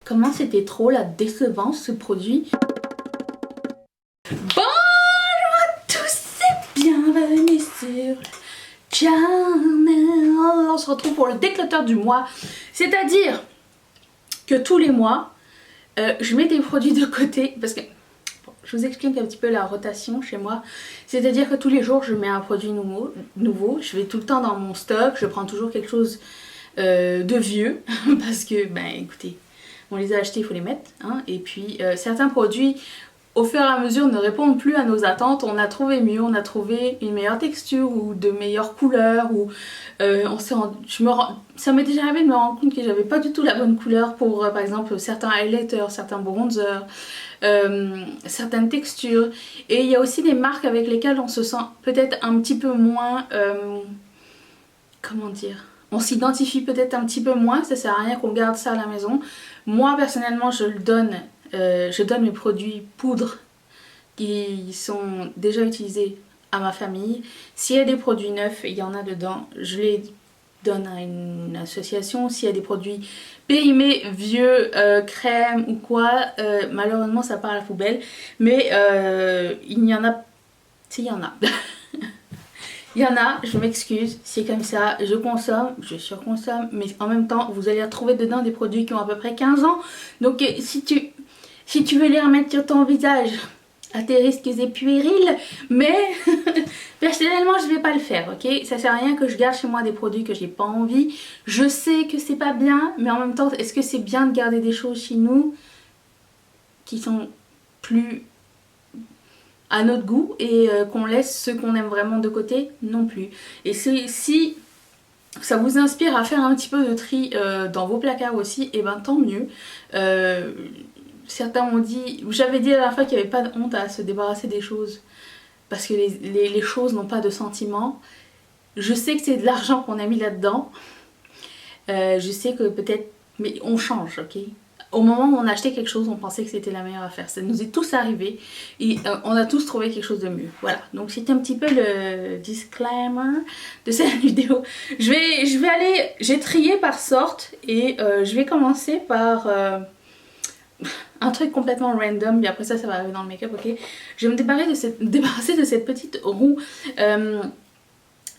Comment c'était trop la décevance ce produit. Bonjour à tous et bienvenue sur Channel. On se retrouve pour le déclutter du mois. C'est-à-dire que tous les mois, je mets des produits de côté parce que je vous explique un petit peu la rotation chez moi. C'est-à-dire que tous les jours, je mets un produit nouveau. Je vais tout le temps dans mon stock. Je prends toujours quelque chose de vieux parce que, ben écoutez, on les a achetés, il faut les mettre. Hein. Et puis, certains produits, au fur et à mesure, ne répondent plus à nos attentes. On a trouvé mieux, on a trouvé une meilleure texture ou de meilleures couleurs. Ou, ça m'est déjà arrivé de me rendre compte que j'avais pas du tout la bonne couleur pour, par exemple, certains highlighters, certains bronzers. Certaines textures, et il y a aussi des marques avec lesquelles on se sent peut-être un petit peu moins comment dire, on s'identifie peut-être un petit peu moins, ça sert à rien qu'on garde ça à la maison. Moi personnellement je donne mes produits poudre qui sont déjà utilisés à ma famille. S'il y a des produits neufs, il y en a dedans, je les donne à une association. S'il y a des produits périmés, vieux, crème ou quoi, malheureusement ça part à la poubelle. Mais il y en a, si il y en a. Il y en a, je m'excuse, c'est comme ça, je consomme, je surconsomme, mais en même temps vous allez retrouver dedans des produits qui ont à peu près 15 ans. Donc si tu veux les remettre sur ton visage, à tes risques et périls, mais personnellement je vais pas le faire, ok? Ça sert à rien que je garde chez moi des produits que j'ai pas envie. Je sais que c'est pas bien, mais en même temps, est-ce que c'est bien de garder des choses chez nous qui sont plus à notre goût et qu'on laisse ceux qu'on aime vraiment de côté? Non plus. Et si ça vous inspire à faire un petit peu de tri dans vos placards aussi, et ben tant mieux. Certains m'ont dit, j'avais dit à la fois qu'il n'y avait pas de honte à se débarrasser des choses parce que les choses n'ont pas de sentiments. Je sais que c'est de l'argent qu'on a mis là-dedans. Je sais que peut-être, mais on change, ok? Au moment où on a acheté quelque chose, on pensait que c'était la meilleure affaire. Ça nous est tous arrivé et on a tous trouvé quelque chose de mieux. Voilà, donc c'était un petit peu le disclaimer de cette vidéo. Je vais aller, j'ai trié par sorte et je vais commencer par un truc complètement random, et après ça va arriver dans le make-up, ok? Je vais me débarrasser de cette petite roue.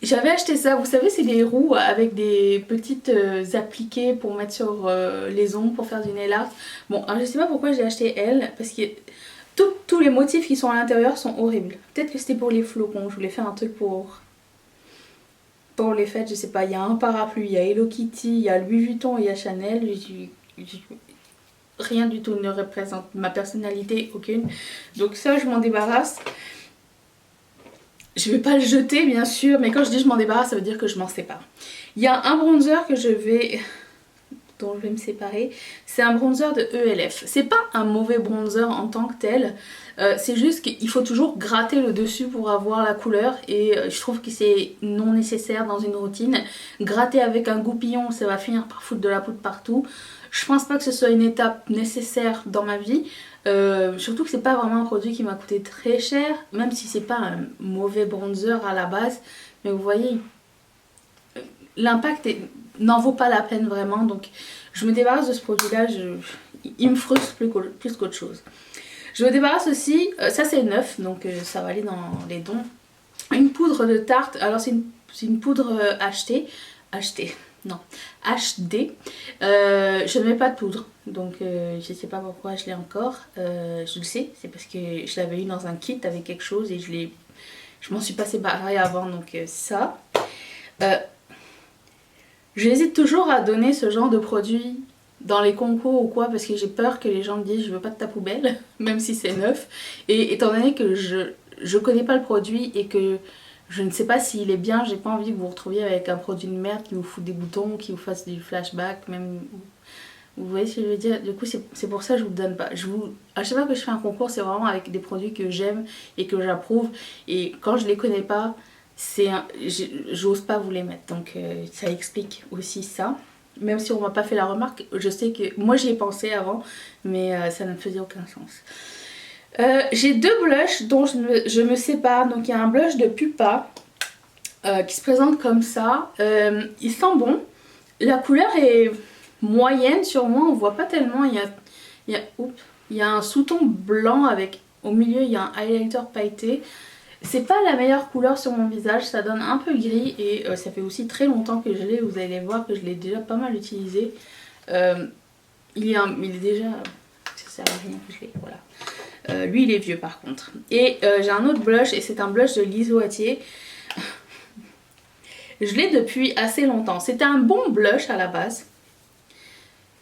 J'avais acheté ça, vous savez, c'est des roues avec des petites appliquées pour mettre sur les ongles pour faire du nail art. Bon, alors je sais pas pourquoi j'ai acheté elle, parce que tous les motifs qui sont à l'intérieur sont horribles. Peut-être que c'était pour les flocons, je voulais faire un truc pour les fêtes, je sais pas. Il y a un parapluie, il y a Hello Kitty, il y a Louis Vuitton, il y a Chanel. Rien du tout ne représente ma personnalité, aucune. Donc ça, je m'en débarrasse. Je vais pas le jeter bien sûr, mais quand je dis je m'en débarrasse, ça veut dire que je m'en sépare. Il y a un bronzer dont je vais me séparer. C'est un bronzer de ELF. C'est pas un mauvais bronzer en tant que tel. C'est juste qu'il faut toujours gratter le dessus pour avoir la couleur. Et je trouve que c'est non nécessaire dans une routine. Gratter avec un goupillon, ça va finir par foutre de la poudre partout. Je pense pas que ce soit une étape nécessaire dans ma vie. Surtout que c'est pas vraiment un produit qui m'a coûté très cher, même si c'est pas un mauvais bronzer à la base, mais vous voyez, l'impact n'en vaut pas la peine vraiment, donc je me débarrasse de ce produit là, il me frustre plus qu'autre chose. Je me débarrasse aussi, ça c'est neuf, donc ça va aller dans les dons, une poudre de Tarte. Alors c'est une poudre non, HD. Je ne mets pas de poudre, donc je sais pas pourquoi je l'ai encore. Je le sais, c'est parce que je l'avais eu dans un kit avec quelque chose et je m'en suis pas séparée avant, donc ça. J'hésite toujours à donner ce genre de produit dans les concours ou quoi, parce que j'ai peur que les gens me disent je veux pas de ta poubelle, même si c'est neuf. Et étant donné que je connais pas le produit et que je ne sais pas s'il est bien, j'ai pas envie que vous vous retrouviez avec un produit de merde qui vous fout des boutons, qui vous fasse du flashback, même. Vous voyez ce que je veux dire? Du coup, c'est pour ça que je vous le donne pas. À chaque fois que je fais un concours, c'est vraiment avec des produits que j'aime et que j'approuve. Et quand je les connais pas, j'ose pas vous les mettre. Donc ça explique aussi ça. Même si on m'a pas fait la remarque, je sais que moi j'y ai pensé avant, mais ça ne faisait aucun sens. J'ai deux blushs dont je me sépare. Donc il y a un blush de Pupa qui se présente comme ça. Il sent bon. La couleur est moyenne sur moi, on voit pas tellement. Il y a un sous-ton blanc avec au milieu il y a un highlighter pailleté. C'est pas la meilleure couleur sur mon visage, ça donne un peu gris et ça fait aussi très longtemps que je l'ai, vous allez voir que je l'ai déjà pas mal utilisé. Il est déjà... ça sert à rien que je l'ai, voilà. Lui il est vieux par contre. Et j'ai un autre blush et c'est un blush de Lise Wattier. Je l'ai depuis assez longtemps. C'était un bon blush à la base.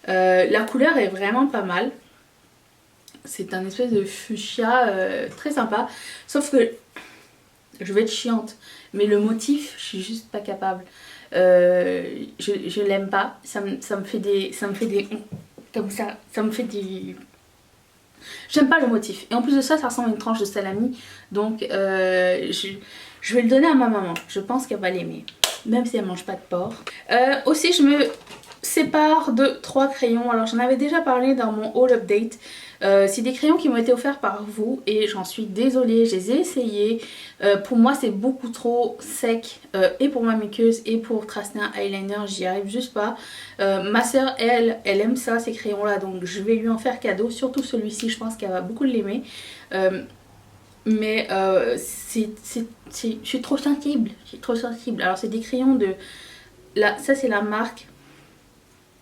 La couleur est vraiment pas mal. C'est un espèce de fuchsia très sympa. Sauf que je vais être chiante. Mais le motif, je suis juste pas capable. Je l'aime pas. Ça me fait des... Comme ça. Ça me fait des... J'aime pas le motif. Et en plus de ça, ça ressemble à une tranche de salami. Donc je vais le donner à ma maman. Je pense qu'elle va l'aimer. Même si elle mange pas de porc. Aussi, je me sépare de 3 crayons. Alors j'en avais déjà parlé dans mon haul update. C'est des crayons qui m'ont été offerts par vous et j'en suis désolée, je les ai essayés. Pour moi c'est beaucoup trop sec et pour ma muqueuse et pour tracer un eyeliner, j'y arrive juste pas. Ma soeur elle aime ça, ces crayons là, donc je vais lui en faire cadeau, surtout celui-ci, je pense qu'elle va beaucoup l'aimer. Mais je suis trop sensible, Alors c'est des crayons de... Là, ça c'est la marque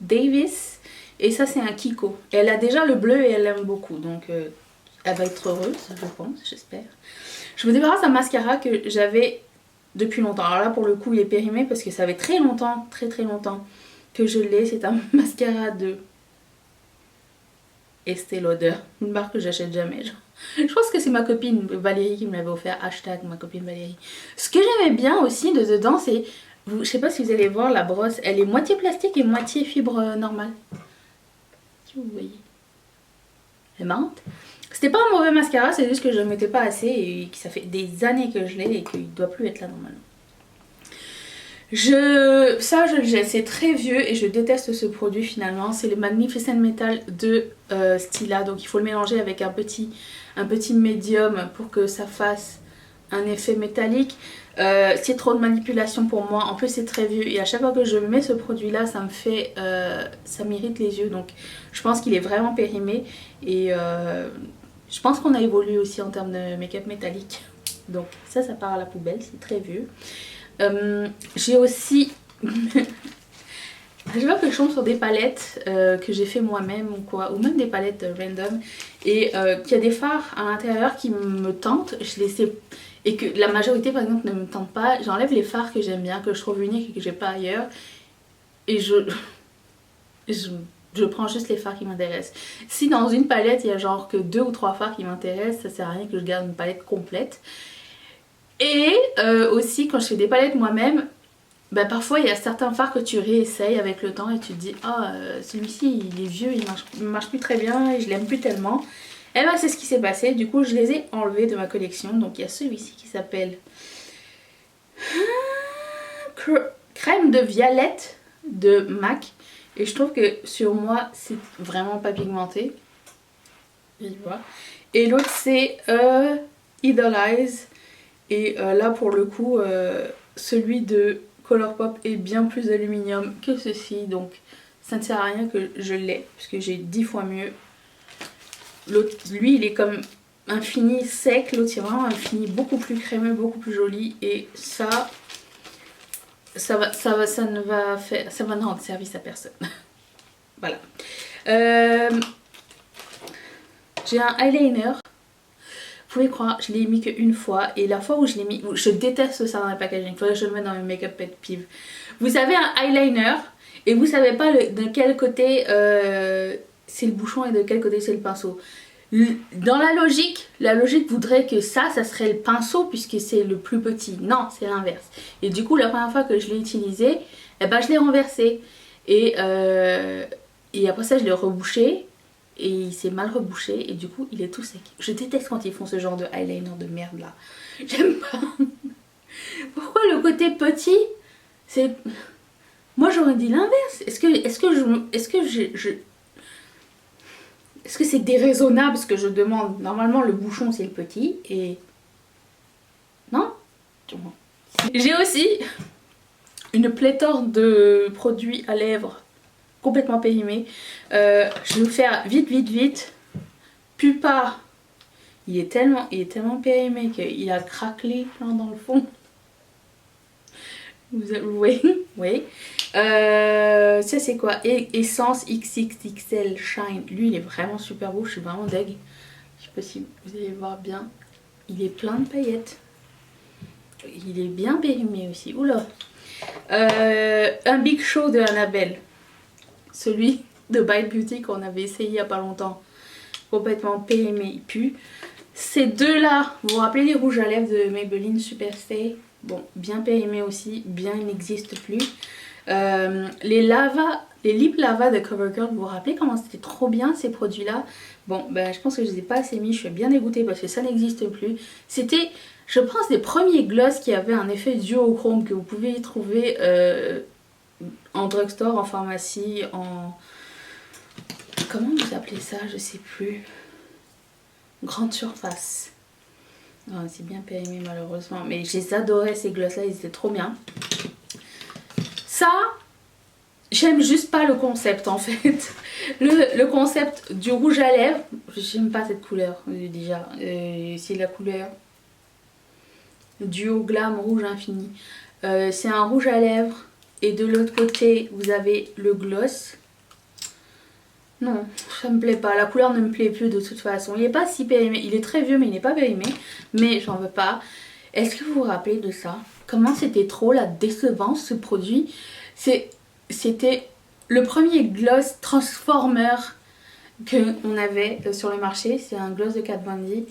Davis. Et ça c'est un Kiko. Elle a déjà le bleu et elle l'aime beaucoup. Donc elle va être heureuse, je pense, j'espère. Je me débarrasse d'un mascara que j'avais depuis longtemps. Alors là pour le coup il est périmé parce que ça fait très longtemps, très longtemps que je l'ai. C'est un mascara de Estée Lauder. Une marque que j'achète jamais. Genre. Je pense que c'est ma copine Valérie qui me l'avait offert. Hashtag ma copine Valérie. Ce que j'aimais bien aussi de dedans c'est... Je sais pas si vous allez voir la brosse. Elle est moitié plastique et moitié fibre normale. Vous voyez, elle est marrante. C'était pas un mauvais mascara, c'est juste que je ne le mettais pas assez et que ça fait des années que je l'ai et qu'il ne doit plus être là normalement. Ça je le jette, c'est très vieux et je déteste ce produit finalement. C'est le Magnificent Metal de Stila, donc il faut le mélanger avec un petit médium pour que ça fasse un effet métallique. C'est trop de manipulation pour moi, en plus c'est très vieux et à chaque fois que je mets ce produit là ça me fait ça m'irrite les yeux, donc je pense qu'il est vraiment périmé et je pense qu'on a évolué aussi en termes de make-up métallique, donc ça part à la poubelle, c'est très vieux. J'ai aussi je vois que je tombe sur des palettes que j'ai fait moi-même ou quoi, ou même des palettes random et qu'il y a des fards à l'intérieur qui me tentent, je les sais. Et que la majorité par exemple ne me tente pas, j'enlève les fards que j'aime bien, que je trouve uniques et que j'ai pas ailleurs. Et je prends juste les fards qui m'intéressent. Si dans une palette il y a genre que 2 ou 3 fards qui m'intéressent, ça sert à rien que je garde une palette complète. Et aussi quand je fais des palettes moi-même, bah, parfois il y a certains fards que tu réessayes avec le temps et tu te dis ah celui-ci il est vieux, il marche plus très bien et je l'aime plus tellement. Et ben c'est ce qui s'est passé, du coup je les ai enlevés de ma collection. Donc il y a celui-ci qui s'appelle Crème de Violette de MAC. Et je trouve que sur moi c'est vraiment pas pigmenté. Et l'autre c'est Idolize. Et là pour le coup celui de Colourpop est bien plus aluminium que ceci. Donc ça ne sert à rien que je l'ai puisque j'ai 10 fois mieux. L'autre, lui, il est comme un fini sec. L'autre, c'est vraiment un fini beaucoup plus crémeux, beaucoup plus joli. Et ça ne rendre service à personne. Voilà. J'ai un eyeliner. Vous pouvez croire, je l'ai mis qu'une fois. Et la fois où je l'ai mis, je déteste ça dans le packaging. Il faudrait que je le mette dans mes make-up pet peeve. Vous avez un eyeliner et vous savez pas de quel côté... c'est le bouchon et de quel côté c'est le pinceau. Dans la logique voudrait que ça serait le pinceau puisque c'est le plus petit. Non, c'est l'inverse. Et du coup, la première fois que je l'ai utilisé, eh ben, je l'ai renversé. Et après ça, je l'ai rebouché. Et il s'est mal rebouché. Et du coup, il est tout sec. Je déteste quand ils font ce genre de eyeliner de merde là. J'aime pas. Pourquoi le côté petit, c'est... Moi, j'aurais dit l'inverse. Est-ce que c'est déraisonnable ce que je demande? Normalement le bouchon c'est le petit et... Non? J'ai aussi une pléthore de produits à lèvres complètement périmé. Je vais vous faire vite. Pupa, il est tellement périmé qu'il a craquelé là, dans le fond. Vous voyez? Oui. Ça c'est quoi? Essence XXXL Shine. Lui il est vraiment super beau, je suis vraiment deg. Je sais pas si vous allez voir bien. Il est plein de paillettes. Il est bien périmé aussi. Oula. Un Big Show de Annabelle. Celui de Bite Beauty qu'on avait essayé il y a pas longtemps. Complètement périmé, il pue. Ces deux-là, vous vous rappelez les rouges à lèvres de Maybelline Superstay? Bon, bien périmé aussi, bien il n'existe plus. Les lip lava de CoverGirl, vous vous rappelez comment c'était trop bien ces produits-là? Bon, ben je pense que je les ai pas assez mis, je suis bien dégoûtée parce que ça n'existe plus. C'était, je pense, des premiers gloss qui avaient un effet duochrome que vous pouvez y trouver en drugstore, en pharmacie, en... Comment vous appelez ça? Je sais plus. Grande surface. Oh, c'est bien périmé malheureusement. Mais je les adorais ces gloss là, ils étaient trop bien. Ça, j'aime juste pas le concept en fait. Le concept du rouge à lèvres, j'aime pas cette couleur déjà. C'est la couleur Duo Glam Rouge Infini. C'est un rouge à lèvres et de l'autre côté vous avez le gloss. Non, ça me plaît pas. La couleur ne me plaît plus de toute façon. Il n'est pas si périmé. Il est très vieux mais il n'est pas périmé. Mais j'en veux pas. Est-ce que vous vous rappelez de ça? Comment c'était trop la décevance ce produit? C'était le premier gloss Transformer qu'on avait sur le marché. C'est un gloss de Kat Von D.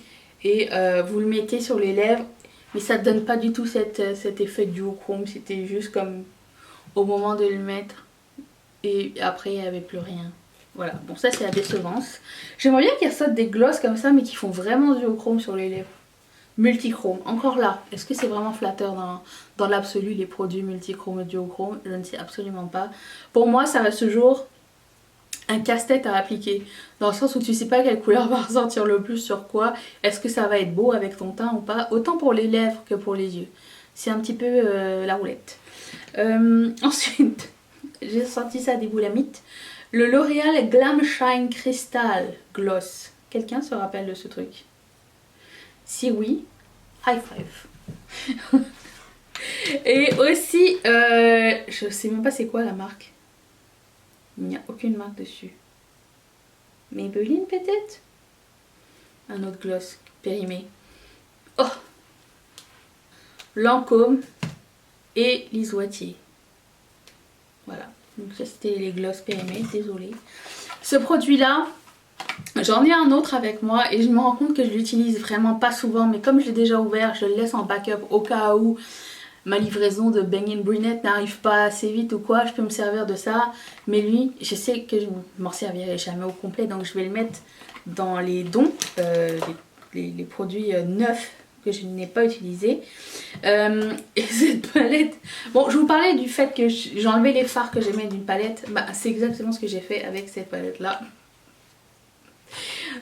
Et vous le mettez sur les lèvres. Mais ça ne donne pas du tout cet effet duochrome. C'était juste comme au moment de le mettre. Et après il n'y avait plus rien. Voilà, bon ça c'est la décevance. J'aimerais bien qu'il y ait des gloss comme ça mais qui font vraiment duochrome sur les lèvres. Multichrome, encore là, est-ce que c'est vraiment flatteur dans l'absolu les produits multichrome et duochrome? Je ne sais absolument pas. Pour moi ça reste toujours un casse-tête à appliquer. Dans le sens où tu sais pas quelle couleur va ressortir le plus sur quoi. Est-ce que ça va être beau avec ton teint ou pas? Autant pour les lèvres que pour les yeux. C'est un petit peu la roulette. Ensuite, j'ai sorti ça des boulamites. Le L'Oréal Glam Shine Crystal Gloss. Quelqu'un se rappelle de ce truc? Si oui, high five. Et aussi, je sais même pas c'est quoi la marque. Il n'y a aucune marque dessus. Maybelline peut-être? Un autre gloss périmé. Oh! Lancôme et l'Isoitier. Voilà. Donc ça c'était les gloss périmés, désolée. Ce produit là, j'en ai un autre avec moi et je me rends compte que je l'utilise vraiment pas souvent. Mais comme je l'ai déjà ouvert, je le laisse en backup au cas où ma livraison de Bang Brunette n'arrive pas assez vite ou quoi. Je peux me servir de ça. Mais lui, je sais que je ne m'en servirai jamais au complet. Donc je vais le mettre dans les dons, les produits neufs que je n'ai pas utilisé. Et cette palette, bon je vous parlais du fait que j'ai enlevé les fards que j'aimais d'une palette, bah, c'est exactement ce que j'ai fait avec cette palette là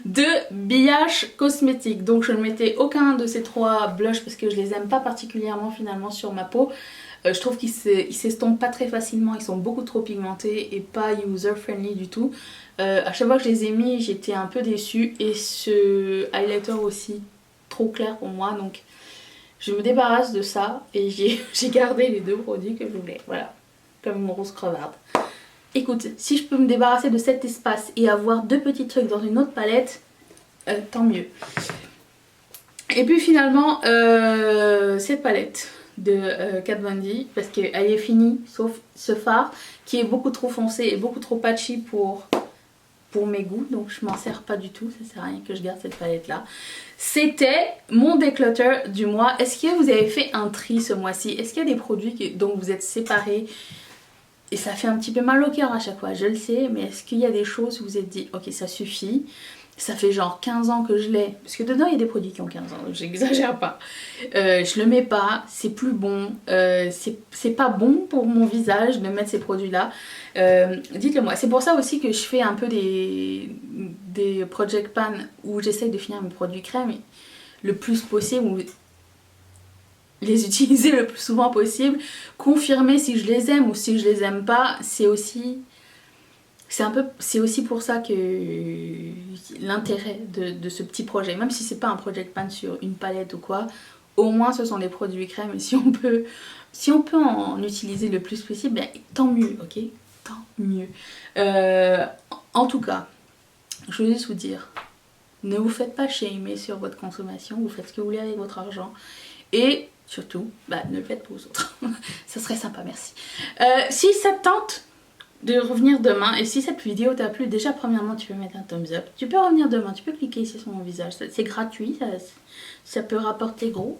de BH Cosmetics. Donc je ne mettais aucun de ces trois blushs parce que je les aime pas particulièrement finalement sur ma peau. Je trouve qu'ils s'estompent pas très facilement, ils sont beaucoup trop pigmentés et pas user friendly du tout. À chaque fois que je les ai mis j'étais un peu déçue et ce highlighter aussi trop clair pour moi, donc je me débarrasse de ça et j'ai gardé les deux produits que je voulais, voilà, comme une rose crevarde. Écoute, si je peux me débarrasser de cet espace et avoir deux petits trucs dans une autre palette, tant mieux. Et puis finalement, cette palette de Kat Von D, parce qu'elle est finie, sauf ce fard qui est beaucoup trop foncé et beaucoup trop patchy pour mes goûts, donc je m'en sers pas du tout, ça sert à rien que je garde cette palette là. C'était mon déclutter du mois. Est-ce que vous avez fait un tri ce mois-ci? Est-ce qu'il y a des produits dont vous êtes séparés et ça fait un petit peu mal au cœur à chaque fois, je le sais, mais est-ce qu'il y a des choses où vous vous êtes dit ok ça suffit, ça fait genre 15 ans que je l'ai, parce que dedans il y a des produits qui ont 15 ans, donc j'exagère pas, je le mets pas, c'est plus bon, c'est pas bon pour mon visage de mettre ces produits là. Dites-le moi, c'est pour ça aussi que je fais un peu des project pan où j'essaye de finir mes produits crème le plus possible, ou les utiliser le plus souvent possible, confirmer si je les aime ou si je les aime pas, c'est aussi c'est aussi pour ça que l'intérêt de ce petit projet, même si c'est pas un project pan sur une palette ou quoi, au moins ce sont des produits crème et si on peut en utiliser le plus possible, ben, tant mieux, ok? Tant mieux. En tout cas, je veux juste vous dire, ne vous faites pas shamer sur votre consommation, vous faites ce que vous voulez avec votre argent et surtout, bah, ne le faites pas aux autres. Ça serait sympa, merci. Si ça te tente de revenir demain et si cette vidéo t'a plu, déjà premièrement tu peux mettre un thumbs up, tu peux revenir demain, tu peux cliquer ici sur mon visage, c'est gratuit, ça peut rapporter gros.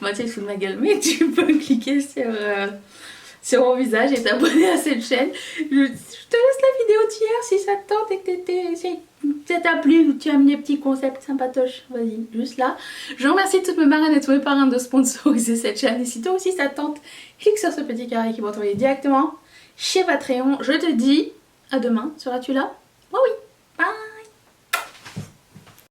Moi tu es sous ma gueule, mais tu peux cliquer sur mon visage et t'abonner à cette chaîne. Je te laisse la vidéo d'hier si ça te tente et que ça t'a plu ou tu as amené des petits concepts sympatoches. Vas-y, juste là. Je remercie toutes mes marraines et tous mes parrains de sponsoriser cette chaîne. Et si toi aussi ça te tente, clique sur ce petit carré qui va t'envoyer directement chez Patreon. Je te dis à demain. Seras-tu là?